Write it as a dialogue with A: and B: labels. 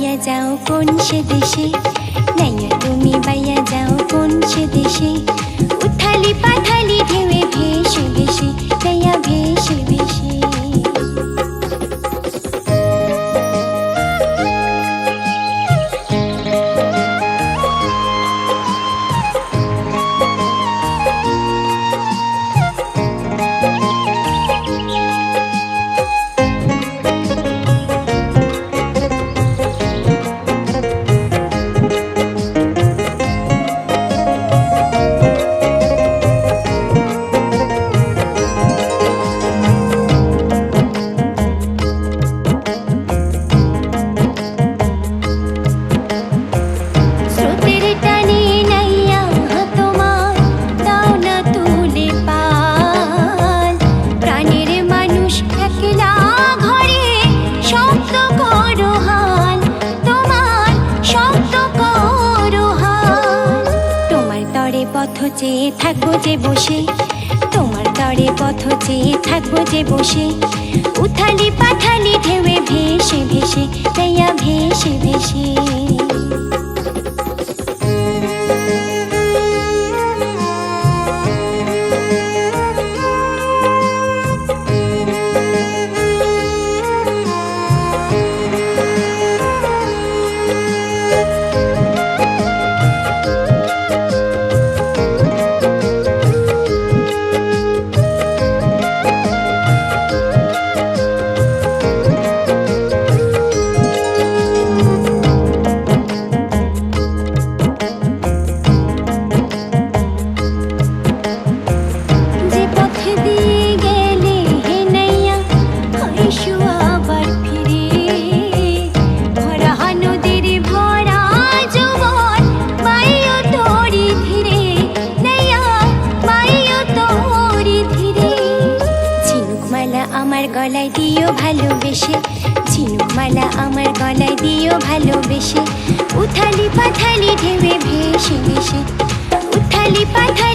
A: বাইয়া যাও কোন সে দেশে, নাইয়া তুমি বাইয়া যাও কোন সে দেশে, উথালি পাথালি ঢেউয়ে ভেসে ভেসে, নাইয়া ভেসে ভেসে। পথ চেয়ে থাকবো যে বসে, তোমার তরে পথ চেয়ে থাকবো যে বসে, উথালি পাথালি ঢেউয়ে ভেসে ভেসে, নাইয়া ভেসে ভেসে। আমার গলায় দিও ভালোবেসে, ঝিনুক মালা আমার গলায় দিও ভালোবেসে, উথালি পাথালি ঢেউয়ে ভেসে ভেসে, উথালি পাথালি